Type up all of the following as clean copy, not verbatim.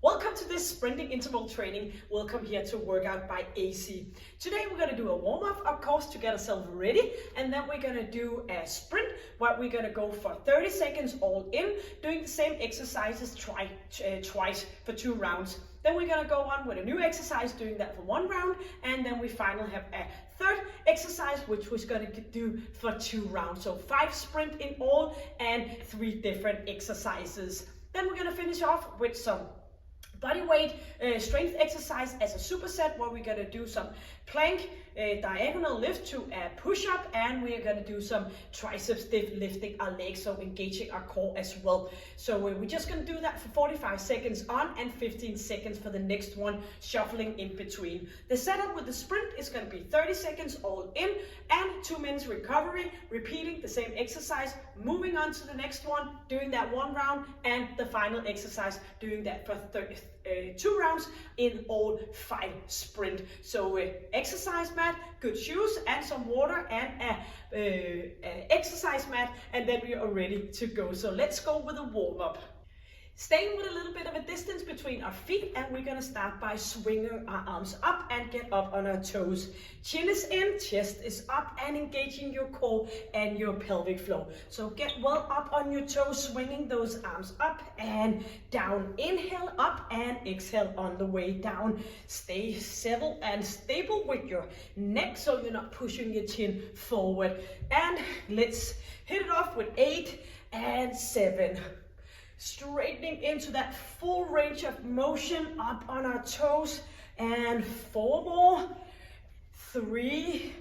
Welcome to this sprinting interval training. Welcome here to Workout by AC. Today we're going to do a warm-up, of course, to get ourselves ready, and then we're going to do a sprint where we're going to go for 30 seconds all in, doing the same exercises twice for 2 rounds. Then we're going to go on with a new exercise, doing that for 1 round, and then we finally have a third exercise, which we're going to do for 2 rounds. So 5 sprint in all and 3 different exercises. Then we're going to finish off with some bodyweight strength exercise as a superset, where we're going to do some plank diagonal lift to a push-up, and we're going to do some triceps lifting our legs, so engaging our core as well. So we're just going to do that for 45 seconds on and 15 seconds for the next one, shuffling in between. The setup with the sprint is going to be 30 seconds all in and 2 minutes recovery, repeating the same exercise, moving on to the next one, doing that 1 round, and the final exercise, doing that for 2 rounds in all 5 sprint. So exercise mat, good shoes, and some water, and a exercise mat, and then we are ready to go. So let's go with a warm-up. Staying with a little bit of a distance between our feet, and we're going to start by swinging our arms up and get up on our toes. Chin is in, chest is up, and engaging your core and your pelvic floor. So get well up on your toes, swinging those arms up and down. Inhale up and exhale on the way down. Stay settled and stable with your neck, so you're not pushing your chin forward. And let's hit it off with 8 and 7. Straightening into that full range of motion up on our toes, and 4 more, 3,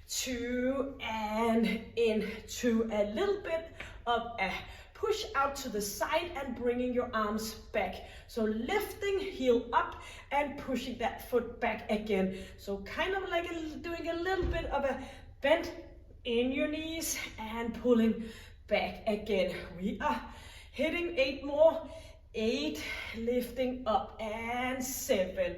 2, and into a little bit of a push out to the side and bringing your arms back. So lifting, heel up, and pushing that foot back again. So kind of like doing a little bit of a bend in your knees and pulling back again. We are hitting 8 more, 8, lifting up, and 7.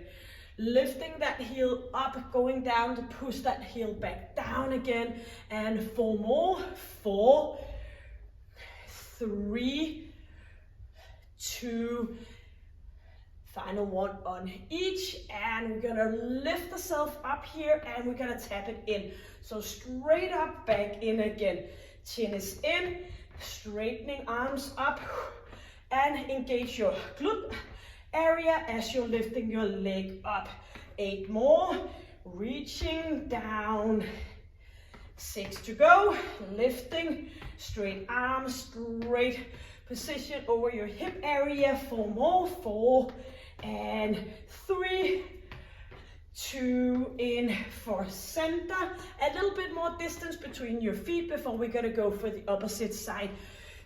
Lifting that heel up, going down to push that heel back down again, and 4 more, 4, 3, 2, final one on each, and we're gonna lift ourselves up here, and we're gonna tap it in. So straight up, back in again. Chin is in, straightening arms up, and engage your glute area as you're lifting your leg up. 8 more, reaching down. 6 to go, lifting, straight arms, straight position over your hip area. 4 more, 4 and 3, 2, in for center. A little bit more distance between your feet before we're gonna go for the opposite side.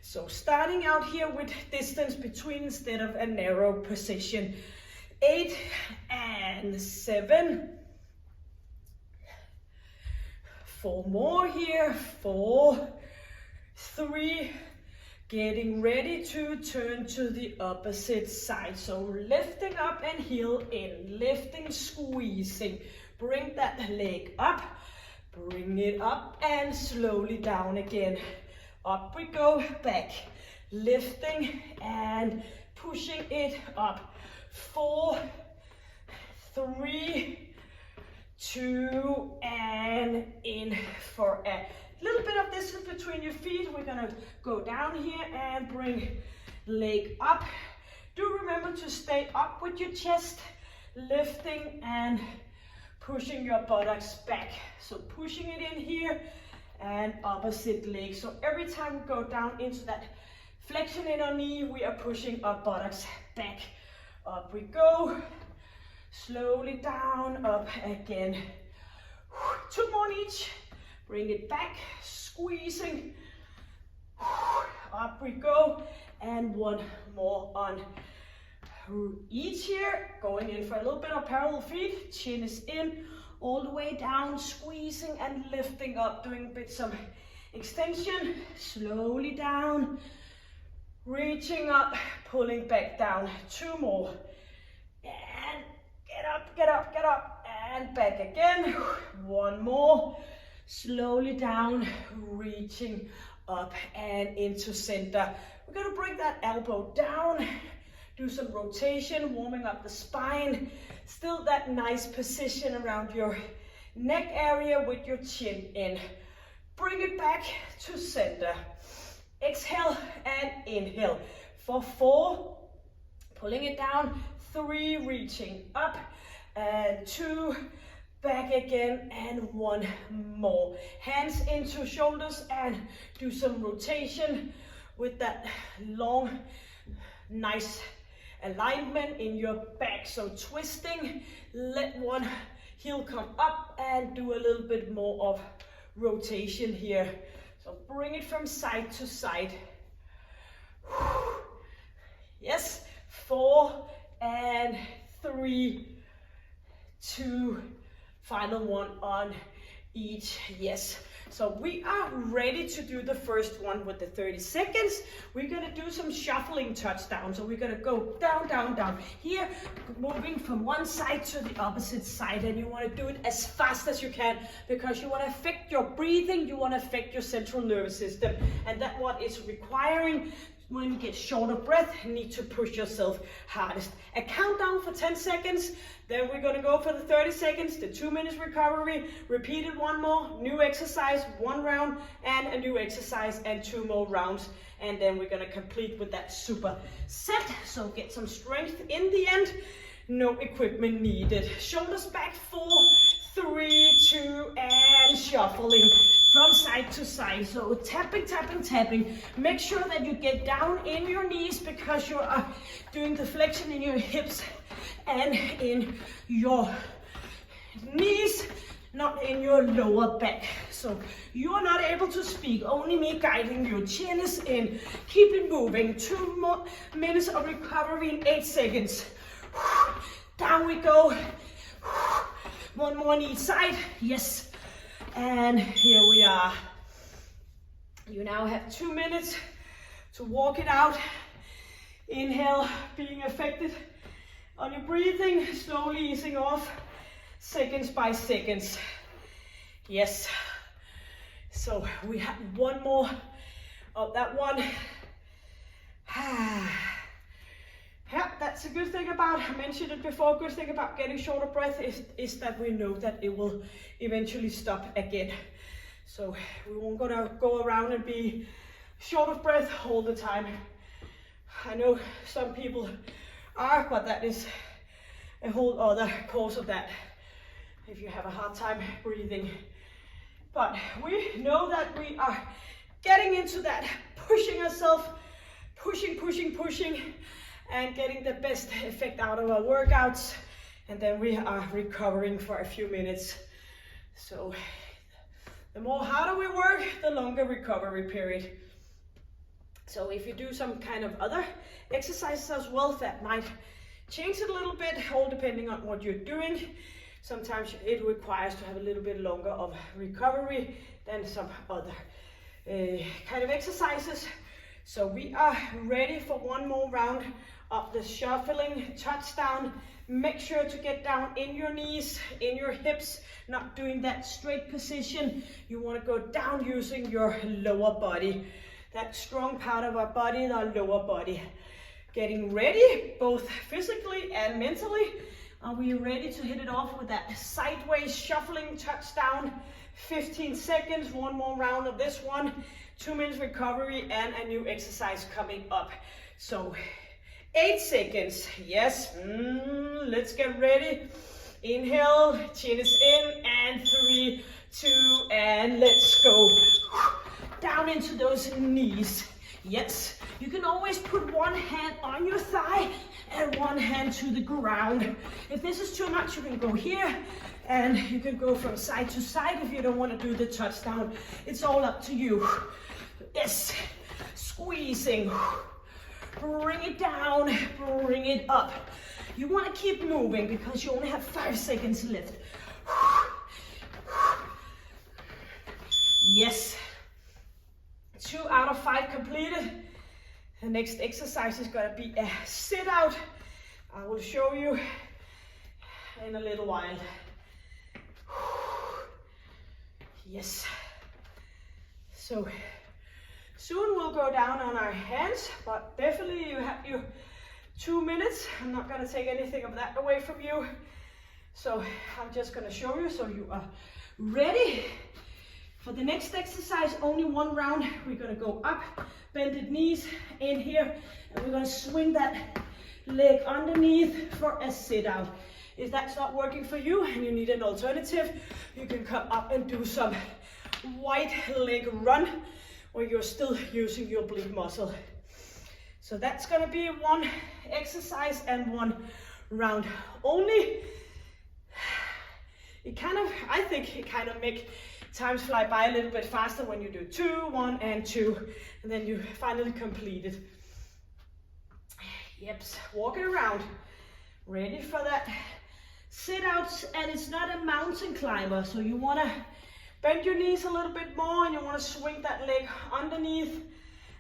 So starting out here with distance between instead of a narrow position. 8 and 7. 4 more here. 4, 3. Getting ready to turn to the opposite side. So lifting up and heel in, lifting, squeezing. Bring that leg up, bring it up, and slowly down again. Up we go, back, lifting and pushing it up. 4, 3, 2, and in for a little bit of distance between your feet. We're gonna go down here and bring leg up. Do remember to stay up with your chest, lifting and pushing your buttocks back. So pushing it in here and opposite leg. So every time we go down into that flexion in our knee, we are pushing our buttocks back. Up we go, slowly down, up again. 2 more each. Bring it back, squeezing. Up we go, and 1 more on each here. Going in for a little bit of parallel feet. Chin is in, all the way down, squeezing and lifting up, doing bits of extension. Slowly down, reaching up, pulling back down. 2 more. And get up, get up, get up, and back again. 1 more. Slowly down, reaching up and into center. We're going to bring that elbow down, Do some rotation, warming up the spine. Still that nice position around your neck area with your chin in. Bring it back to center. Exhale and inhale. For 4, pulling it down. 3, reaching up. And 2, back again, and 1 more. Hands into shoulders and do some rotation with that long, nice alignment in your back. So twisting, let one heel come up and do a little bit more of rotation here. So bring it from side to side. Yes, 4 and 3, 2, final one on each. Yes. So we are ready to do the first one with the 30 seconds. We're gonna do some shuffling touchdowns. So we're gonna go down, down, down. Here, moving from one side to the opposite side, and you wanna do it as fast as you can because you wanna affect your breathing, you wanna affect your central nervous system, and that's what it's requiring. When you get short of breath, you need to push yourself hardest. A countdown for 10 seconds, then we're gonna go for the 30 seconds, the 2 minutes recovery, repeat it 1 more, new exercise, 1 round, and a new exercise, and 2 more rounds. And then we're gonna complete with that super set. So get some strength in the end, no equipment needed. Shoulders back, 4, 3, 2, and shuffling from side to side. So tapping, tapping, tapping. Make sure that you get down in your knees because you are doing the flexion in your hips and in your knees, not in your lower back. So you are not able to speak, only me guiding you. Chin is in, keep it moving. 2 more minutes of recovery in 8 seconds. Down we go. 1 more on each side, yes. And here we are. You now have 2 minutes to walk it out. Inhale, being affected on your breathing, slowly easing off, seconds by seconds. Yes. So we have 1 more of that one. Yeah, that's a good thing about, I mentioned it before, good thing about getting short of breath is that we know that it will eventually stop again. So we won't gonna go around and be short of breath all the time. I know some people are, but that is a whole other cause of that, if you have a hard time breathing. But we know that we are getting into that, pushing ourselves, pushing, and getting the best effect out of our workouts. And then we are recovering for a few minutes. So the more harder we work, the longer recovery period. So if you do some kind of other exercises as well, that might change it a little bit, all depending on what you're doing. Sometimes it requires to have a little bit longer of recovery than some other kind of exercises. So we are ready for 1 more round of the shuffling touchdown. Make sure to get down in your knees, in your hips, not doing that straight position. You want to go down using your lower body. That strong part of our body, our lower body. Getting ready, both physically and mentally. Are we ready to hit it off with that sideways shuffling touchdown? 15 seconds, 1 more round of this one. 2 minutes recovery and a new exercise coming up. So 8 seconds, yes, let's get ready. Inhale, chin is in, and 3, 2, and let's go. Down into those knees, yes. You can always put 1 hand on your thigh and 1 hand to the ground. If this is too much, you can go here, and you can go from side to side if you don't want to do the touchdown. It's all up to you. Yes, squeezing. Bring it down, bring it up. You want to keep moving because you only have 5 seconds left. Yes. 2 out of 5 completed. The next exercise is going to be a sit out. I will show you in a little while. Yes. So soon we'll go down on our hands, but definitely you have your 2 minutes. I'm not gonna take anything of that away from you. So I'm just gonna show you so you are ready. For the next exercise, only 1 round. We're gonna go up, bended knees in here, and we're gonna swing that leg underneath for a sit out. If that's not working for you and you need an alternative, you can come up and do some wide leg run where you're still using your oblique muscle. So that's gonna be 1 exercise and 1 round only. I think it kind of make times fly by a little bit faster when you do 2, 1, and 2, and then you finally complete it. Yep, walk it around. Ready for that sit out, and it's not a mountain climber, so you want to bend your knees a little bit more, and you want to swing that leg underneath,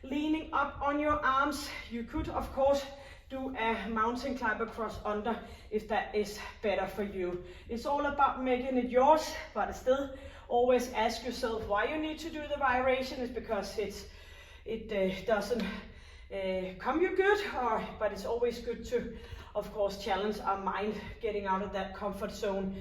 leaning up on your arms. You could, of course, do a mountain climber cross under if that is better for you. It's all about making it yours, but still always ask yourself why you need to do the variation. Is because it doesn't come you good, but it's always good to, of course, challenge our mind, getting out of that comfort zone.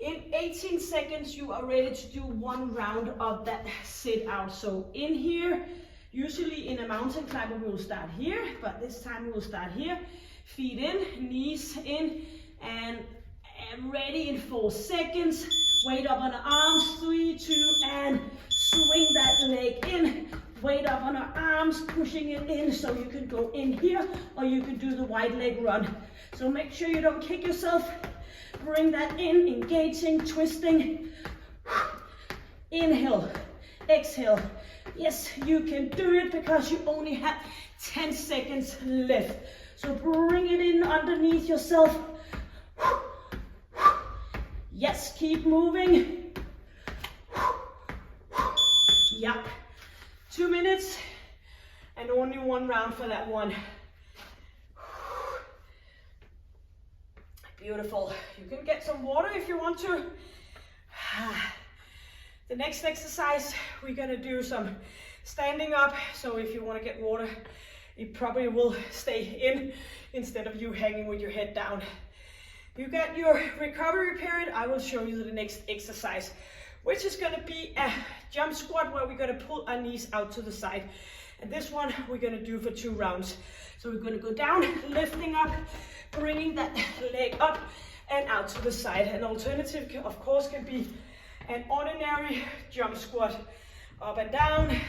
In 18 seconds, you are ready to do 1 round of that sit out. So in here, usually in a mountain climber, we'll start here, but this time we'll start here. Feet in, knees in, and ready in 4 seconds. Weight up on the arms, 3, 2, and swing that leg in. Weight up on our arms, pushing it in, so you can go in here, or you can do the wide leg run. So make sure you don't kick yourself. Bring that in, engaging, twisting. Inhale, exhale. Yes, you can do it because you only have 10 seconds left. So bring it in underneath yourself. Yes, keep moving. Yep. 2 minutes and only 1 round for that one. Beautiful. You can get some water if you want to. The next exercise, we're gonna do some standing up. So if you want to get water, it probably will stay in instead of you hanging with your head down. You got your recovery period. I will show you the next exercise, which is gonna be a jump squat where we're gonna pull our knees out to the side. And this one we're gonna do for 2 rounds. So we're gonna go down, lifting up, bringing that leg up and out to the side. An alternative, of course, can be an ordinary jump squat, up and down.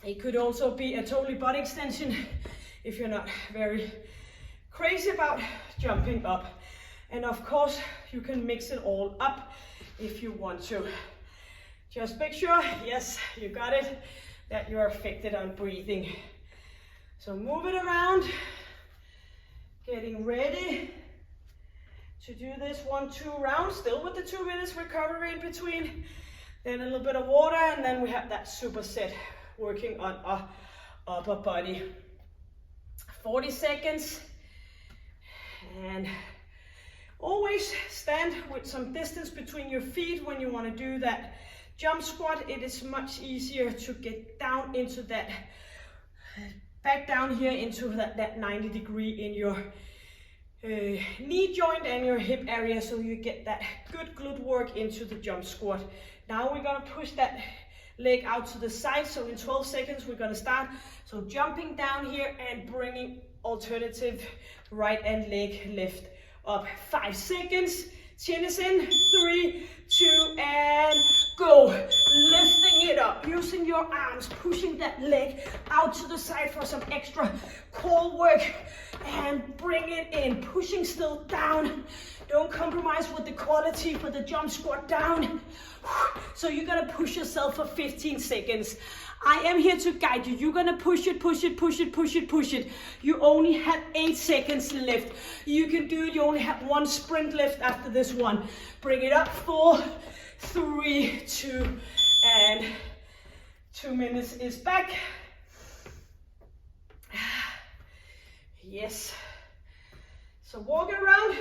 It could also be a totally body extension if you're not very crazy about jumping up. And of course, you can mix it all up if you want to. Just make sure, yes, you got it, that you're affected on breathing. So move it around, getting ready to do this 1-2 rounds, still with the 2 minutes recovery in between, then a little bit of water, and then we have that superset working on our upper body. 40 seconds, and always stand with some distance between your feet when you want to do that jump squat. It is much easier to get down into that, back down here into that 90 degree in your knee joint and your hip area, so you get that good glute work into the jump squat. Now we're gonna push that leg out to the side. So in 12 seconds, we're gonna start. So jumping down here and bringing alternative right and leg lift up. 5 seconds, chin is in, 3, 2, and go. Lifting it up, using your arms, pushing that leg out to the side for some extra core work, and bring it in, pushing still down. Don't compromise with the quality for the jump squat down. So you're gonna push yourself for 15 seconds. I am here to guide you. You're gonna push it, push it, push it, push it, push it. You only have 8 seconds left. You can do it. You only have 1 sprint left after this one. Bring it up. 4, 3, 2, and 2 minutes is back. Yes. So walk around.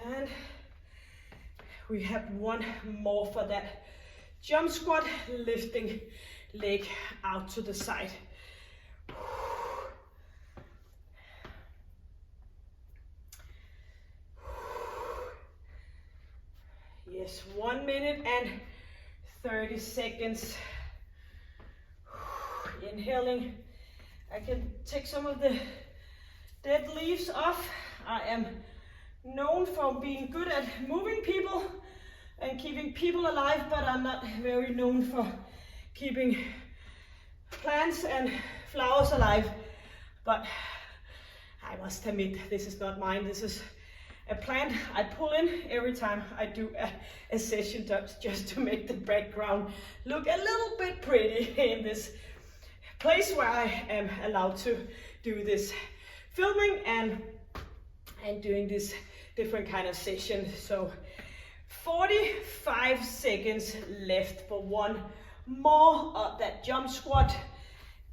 And we have 1 more for that jump squat, lifting leg out to the side. Yes, 1 minute and 30 seconds. Inhaling. I can take some of the dead leaves off. I am known for being good at moving people and keeping people alive, but I'm not very known for keeping plants and flowers alive. But I must admit, this is not mine. This is a plant I pull in every time I do a session just to make the background look a little bit pretty in this place where I am allowed to do this filming and doing this different kind of session. So 45 seconds left for one more of that jump squat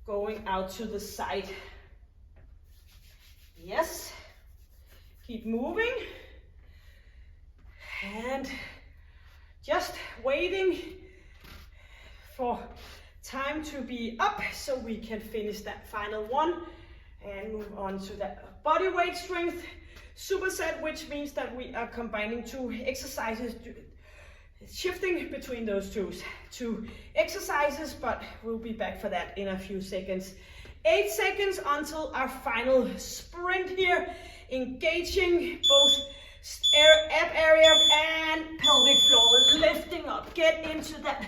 going out to the side. Yes, keep moving and just waiting for time to be up so we can finish that final one and move on to that body weight strength superset, which means that we are combining two exercises, shifting between those two exercises, but we'll be back for that in a few seconds. 8 seconds until our final sprint here, engaging both ab area and pelvic floor, lifting up, get into that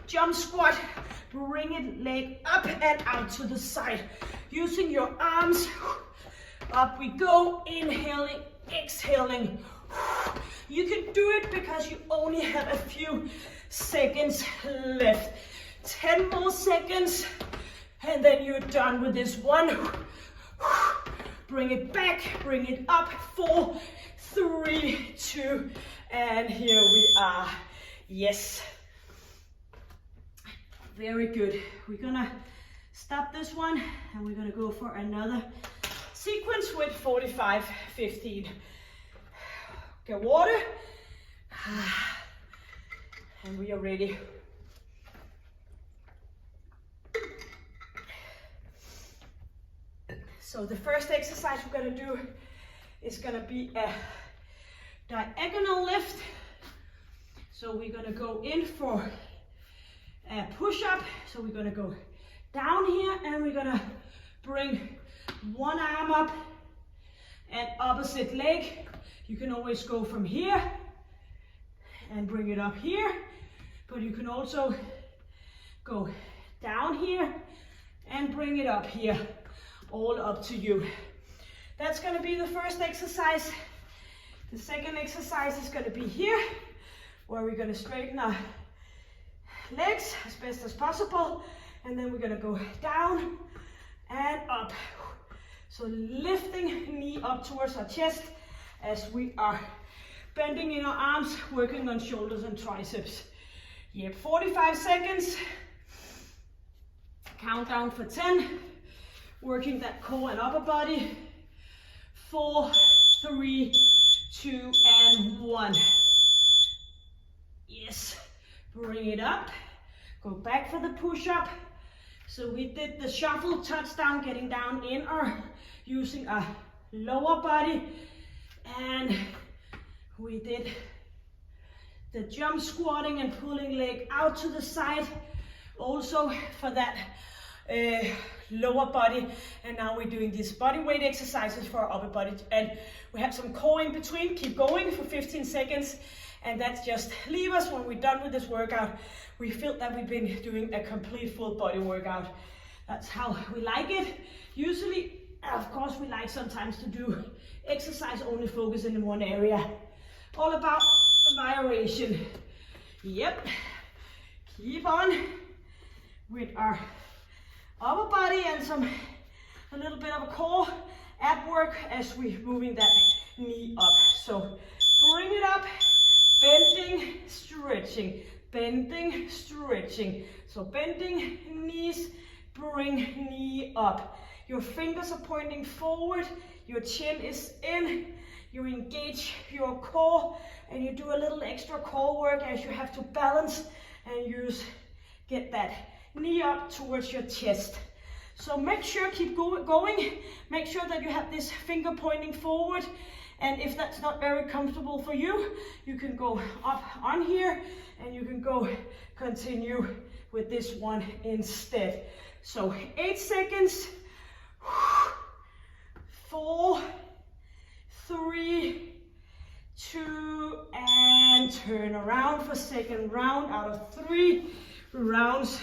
jump squat, bring it leg up and out to the side, using your arms. Up we go, inhaling, exhaling. You can do it because you only have a few seconds left. 10 more seconds and then you're done with this one. Bring it back, bring it up. 4, 3, 2, and here we are. Yes. Very good. We're gonna stop this one and we're gonna go for another sequence with 45, 15. Get water. And we are ready. So the first exercise we're gonna do is gonna be a diagonal lift. So we're gonna go in for a push-up. So we're gonna go down here and we're gonna bring one arm up and opposite leg. You can always go from here and bring it up here, but you can also go down here and bring it up here. All up to you. That's going to be the first exercise. The second exercise is going to be here, where we're going to straighten our legs as best as possible, and then we're going to go down and up. So lifting knee up towards our chest as we are bending in our arms, working on shoulders and triceps. Yep, 45 seconds. Countdown for 10. Working that core and upper body. 4, 3, 2, and 1. Yes, bring it up. Go back for the push-up. So we did the shuffle touchdown, getting down in our, using our lower body. And we did the jump squatting and pulling leg out to the side. Also for that lower body, and now we're doing these body weight exercises for our upper body, and we have some core in between. Keep going for 15 seconds, and that's just leave us when we're done with this workout. We feel that we've been doing a complete full body workout. That's how we like it. Usually, of course, we like sometimes to do exercise only focusing in one area. All about variation. Yep. Keep on with our upper body and a little bit of a core ab work as we're moving that knee up. So bring it up, bending, stretching, bending, stretching. So bending knees, bring knee up. Your fingers are pointing forward, your chin is in, you engage your core, and you do a little extra core work as you have to balance and get that knee up towards your chest. So make sure, keep going, make sure that you have this finger pointing forward. And if that's not very comfortable for you, you can go up on here and you can go continue with this one instead. So 8 seconds, 4, 3, 2, and turn around for second round out of 3 rounds.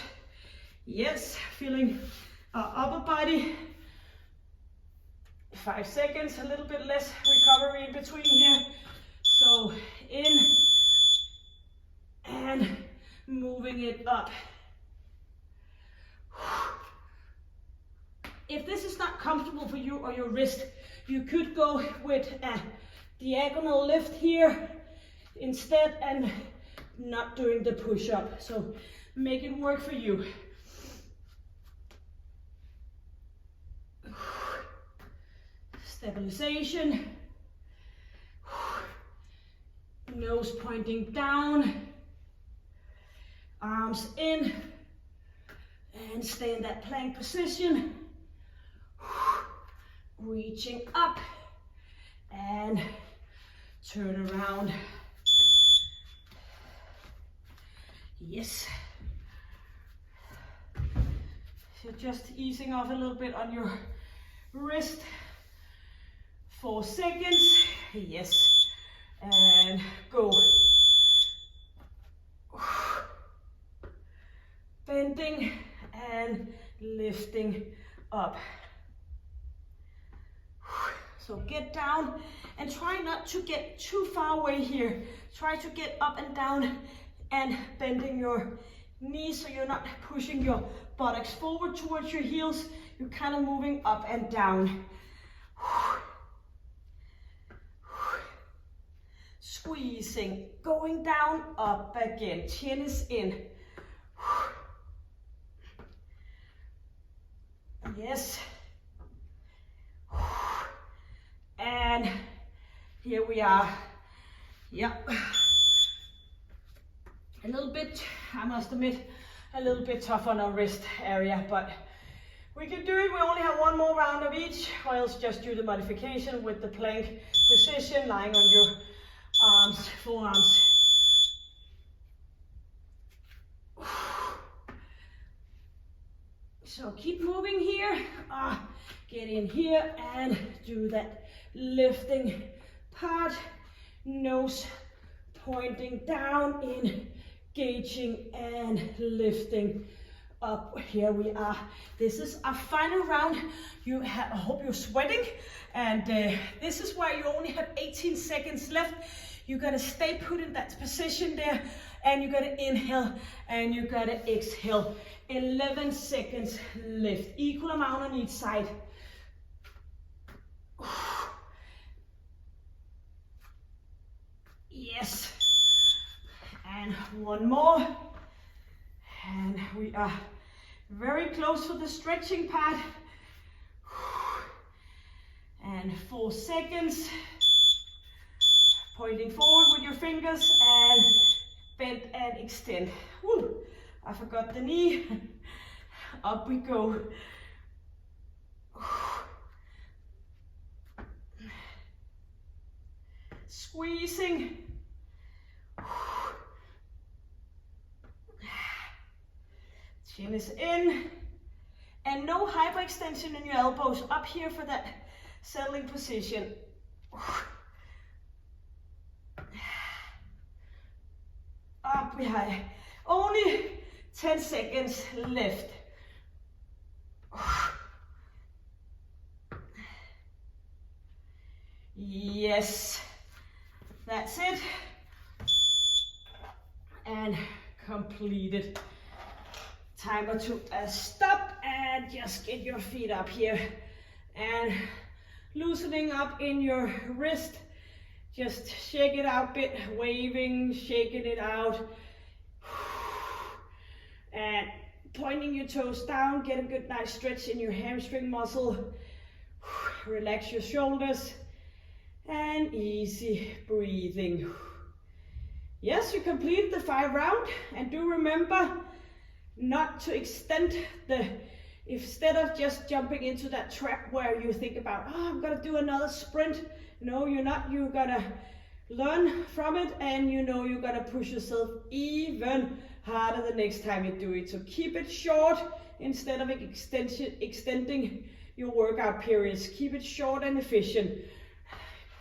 Yes, feeling our upper body. 5 seconds, a little bit less recovery in between here. So in and moving it up. If this is not comfortable for you or your wrist, you could go with a diagonal lift here instead and not doing the push-up. So make it work for you. Stabilization. Nose pointing down. Arms in. And stay in that plank position. Reaching up. And turn around. Yes. So just easing off a little bit on your wrist. 4 seconds. Yes. And go. Bending and lifting up. So get down and try not to get too far away here. Try to get up and down and bending your knees so you're not pushing your buttocks forward towards your heels. You're kind of moving up and down. Squeezing, going down, up again. Chin is in. Yes. And here we are. Yep. A little bit, I must admit, a little bit tough on our wrist area, but we can do it. We only have 1 more round of each, or else just do the modification with the plank position, lying on your arms, forearms. So keep moving here. Get in here and do that lifting part. Nose pointing down, engaging and lifting up. Here we are. This is our final round. I hope you're sweating, and this is where you only have 18 seconds left. You gotta stay put in that position there, and you gotta inhale and you gotta exhale. 11 seconds lift, equal amount on each side. Yes, and 1 more, and we are very close to the stretching part. And 4 seconds, pointing forward with your fingers and bend and extend. Woo. I forgot the knee. Up we go. Squeezing. Chin is in. And no hyperextension in your elbows. Up here for that settling position. Up we high. Only 10 seconds left. Yes, that's it. And completed. Timer to stop and just get your feet up here and loosening up in your wrist. Just shake it out a bit, waving, shaking it out. And pointing your toes down, get a good nice stretch in your hamstring muscle. Relax your shoulders and easy breathing. Yes, you completed the 5 round, and do remember not to extend instead of just jumping into that trap where you think about, oh, I'm gonna do another sprint. No, you're not. You're gonna learn from it, and you know you're gonna push yourself even harder the next time you do it. So keep it short instead of extending your workout periods. Keep it short and efficient.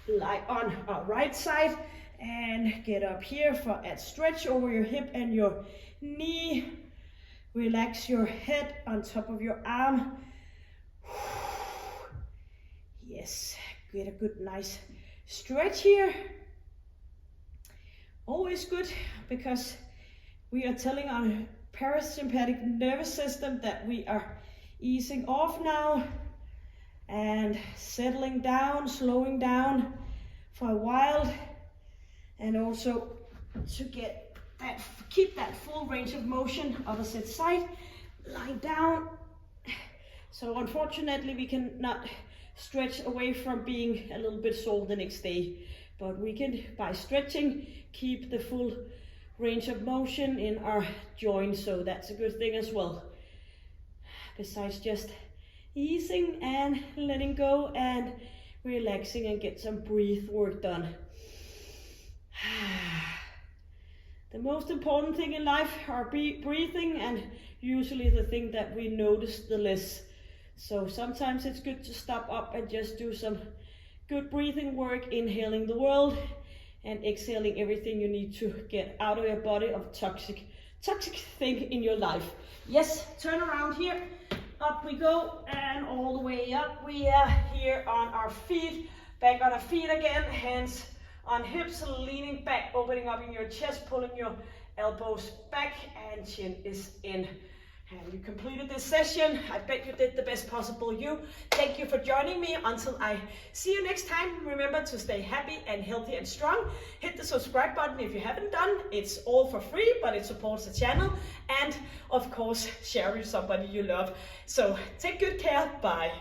Lie on our right side and get up here for a stretch over your hip and your knee. Relax your head on top of your arm. Yes, get a good nice stretch here. Always good, because we are telling our parasympathetic nervous system that we are easing off now and settling down, slowing down for a while, and also to keep that full range of motion. Opposite side, lie down. So unfortunately we cannot stretch away from being a little bit sore the next day, but we can, by stretching, keep the full range of motion in our joints, so that's a good thing as well. Besides just easing and letting go and relaxing and get some breath work done. The most important thing in life are breathing, and usually the thing that we notice the less. So sometimes it's good to stop up and just do some good breathing work, inhaling the world and exhaling everything you need to get out of your body of toxic thing in your life. Yes, turn around here. Up we go, and all the way up. We are here on our feet, back on our feet again, hands on hips, leaning back, opening up in your chest, pulling your elbows back, and chin is in. And you completed this session. I bet you did the best possible you. Thank you for joining me. Until I see you next time, remember to stay happy and healthy and strong. Hit the subscribe button if you haven't done. It's all for free, but it supports the channel. And of course, share with somebody you love. So take good care. Bye.